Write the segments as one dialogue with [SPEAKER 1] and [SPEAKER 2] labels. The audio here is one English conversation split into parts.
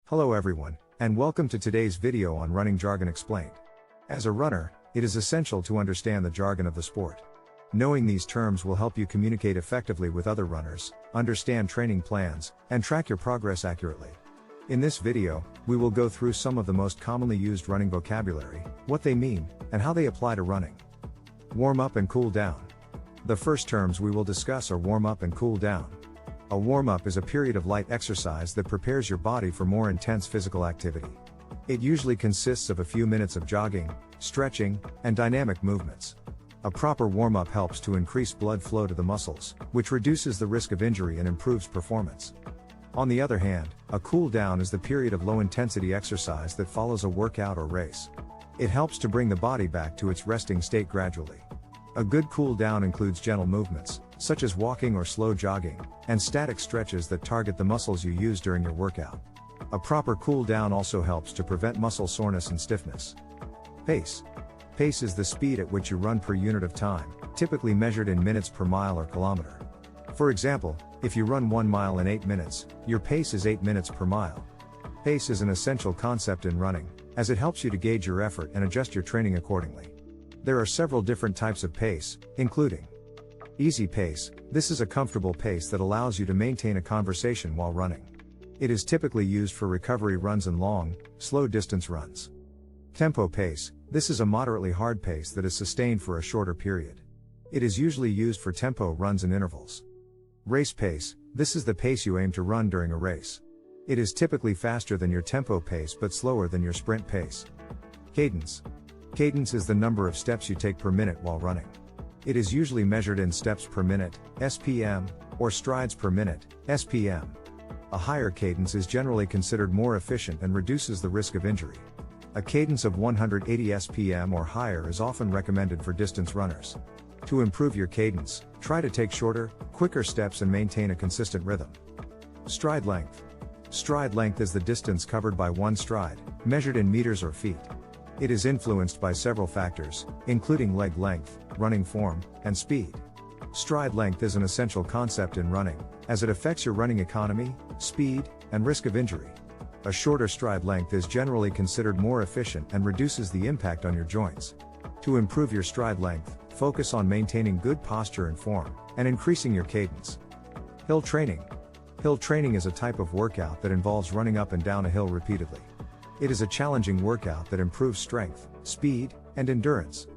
[SPEAKER 1] Hello everyone, and welcome to today's video on running jargon explained. As a runner, it is essential to understand the jargon of the sport. Knowing these terms will help you communicate effectively with other runners, understand training plans, and track your progress accurately. In this video, we will go through some of the most commonly used running vocabulary, what they mean, and how they apply to running. Warm up and cool down. The first terms we will discuss are warm up and cool down. A warm-up is a period of light exercise that prepares your body for more intense physical activity. It usually consists of a few minutes of jogging, stretching, and dynamic movements. A proper warm-up helps to increase blood flow to the muscles, which reduces the risk of injury and improves performance. On the other hand, a cool-down is the period of low-intensity exercise that follows a workout or race. It helps to bring the body back to its resting state gradually. A good cool-down includes gentle movements, such as walking or slow jogging, and static stretches that target the muscles you use during your workout. A proper cool down also helps to prevent muscle soreness and stiffness. Pace. Pace is the speed at which you run per unit of time, typically measured in minutes per mile or kilometer. For example, if you run 1 mile in 8 minutes, your pace is 8 minutes per mile. Pace is an essential concept in running, as it helps you to gauge your effort and adjust your training accordingly. There are several different types of pace, including easy pace. This is a comfortable pace that allows you to maintain a conversation while running. It is typically used for recovery runs and long, slow distance runs. Tempo pace. This is a moderately hard pace that is sustained for a shorter period. It is usually used for tempo runs and intervals. Race pace. This is the pace you aim to run during a race. It is typically faster than your tempo pace but slower than your sprint pace. Cadence. Cadence is the number of steps you take per minute while running. It is usually measured in steps per minute, SPM, or strides per minute, SPM. A higher cadence is generally considered more efficient and reduces the risk of injury. A cadence of 180 SPM or higher is often recommended for distance runners. To improve your cadence, try to take shorter, quicker steps and maintain a consistent rhythm. Stride length. Stride length is the distance covered by one stride, measured in meters or feet. It is influenced by several factors, including leg length, running form, and speed. Stride length is an essential concept in running, as it affects your running economy, speed, and risk of injury. A shorter stride length is generally considered more efficient and reduces the impact on your joints. To improve your stride length, focus on maintaining good posture and form, and increasing your cadence. Hill training. Hill training is a type of workout that involves running up and down a hill repeatedly. It is a challenging workout that improves strength, speed, and endurance.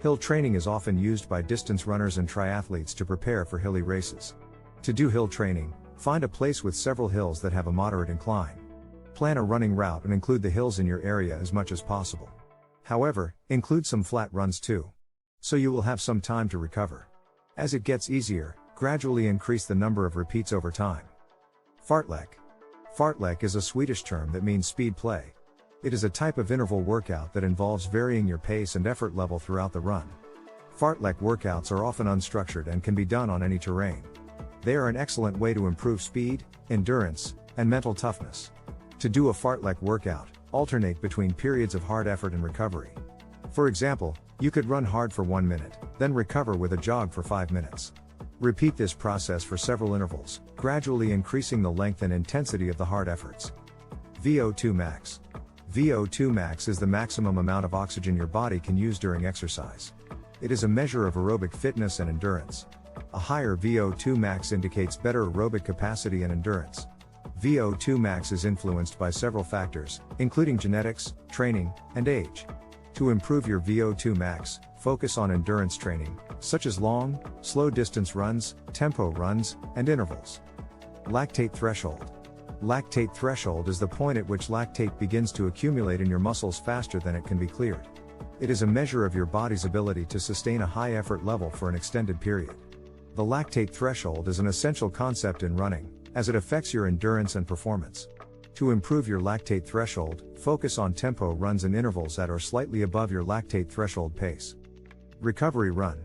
[SPEAKER 1] Hill training is often used by distance runners and triathletes to prepare for hilly races. To do hill training, find a place with several hills that have a moderate incline. Plan a running route and include the hills in your area as much as possible. However, include some flat runs too. So you will have some time to recover. As it gets easier, gradually increase the number of repeats over time. Fartlek. Fartlek is a Swedish term that means speed play. It is a type of interval workout that involves varying your pace and effort level throughout the run. Fartlek workouts are often unstructured and can be done on any terrain. They are an excellent way to improve speed, endurance, and mental toughness. To do a fartlek workout, alternate between periods of hard effort and recovery. For example, you could run hard for 1 minute, then recover with a jog for 5 minutes. Repeat this process for several intervals, gradually increasing the length and intensity of the hard efforts. VO2 max. VO2 max is the maximum amount of oxygen your body can use during exercise. It is a measure of aerobic fitness and endurance. A higher VO2 max indicates better aerobic capacity and endurance. VO2 max is influenced by several factors, including genetics, training, and age. To improve your VO2 max, focus on endurance training, such as long, slow distance runs, tempo runs, and intervals. Lactate threshold. Lactate threshold is the point at which lactate begins to accumulate in your muscles faster than it can be cleared. It is a measure of your body's ability to sustain a high effort level for an extended period. The lactate threshold is an essential concept in running, as it affects your endurance and performance. To improve your lactate threshold, focus on tempo runs and intervals that are slightly above your lactate threshold pace. Recovery run.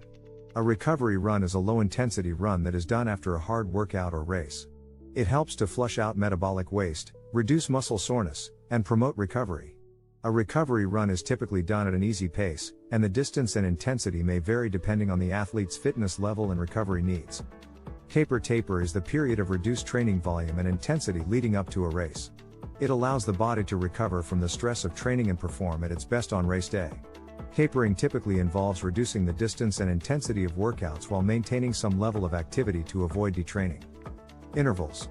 [SPEAKER 1] A recovery run is a low-intensity run that is done after a hard workout or race. It helps to flush out metabolic waste, reduce muscle soreness, and promote recovery. A recovery run is typically done at an easy pace, and the distance and intensity may vary depending on the athlete's fitness level and recovery needs. Taper is the period of reduced training volume and intensity leading up to a race. It allows the body to recover from the stress of training and perform at its best on race day. Tapering typically involves reducing the distance and intensity of workouts while maintaining some level of activity to avoid detraining. Intervals.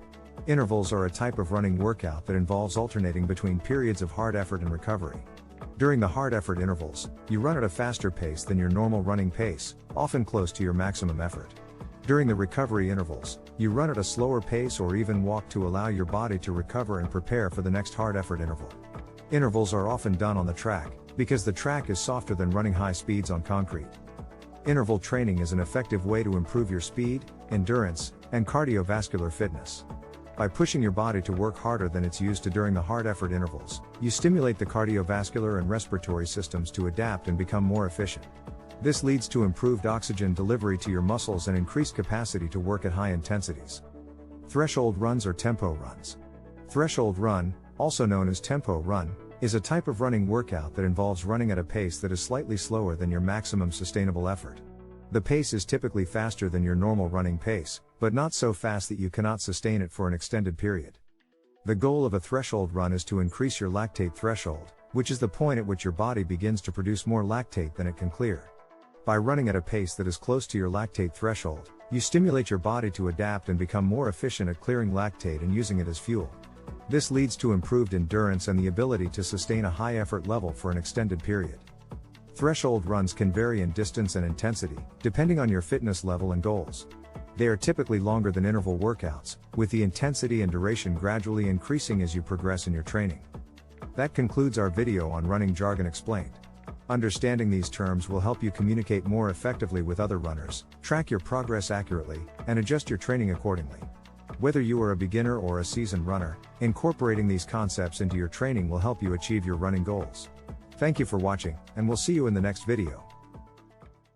[SPEAKER 1] Intervals are a type of running workout that involves alternating between periods of hard effort and recovery. During the hard effort intervals, you run at a faster pace than your normal running pace, often close to your maximum effort. During the recovery intervals, you run at a slower pace or even walk to allow your body to recover and prepare for the next hard effort interval. Intervals are often done on the track, because the track is softer than running high speeds on concrete. Interval training is an effective way to improve your speed, endurance, and cardiovascular fitness. By pushing your body to work harder than it's used to during the hard effort intervals, you stimulate the cardiovascular and respiratory systems to adapt and become more efficient. This leads to improved oxygen delivery to your muscles and increased capacity to work at high intensities. Threshold runs or tempo runs. Threshold run, also known as tempo run, is a type of running workout that involves running at a pace that is slightly slower than your maximum sustainable effort. The pace is typically faster than your normal running pace, but not so fast that you cannot sustain it for an extended period. The goal of a threshold run is to increase your lactate threshold, which is the point at which your body begins to produce more lactate than it can clear. By running at a pace that is close to your lactate threshold, you stimulate your body to adapt and become more efficient at clearing lactate and using it as fuel. This leads to improved endurance and the ability to sustain a high effort level for an extended period. Threshold runs can vary in distance and intensity, depending on your fitness level and goals. They are typically longer than interval workouts, with the intensity and duration gradually increasing as you progress in your training. That concludes our video on running jargon explained. Understanding these terms will help you communicate more effectively with other runners, track your progress accurately, and adjust your training accordingly. Whether you are a beginner or a seasoned runner, incorporating these concepts into your training will help you achieve your running goals. Thank you for watching, and we'll see you in the next video.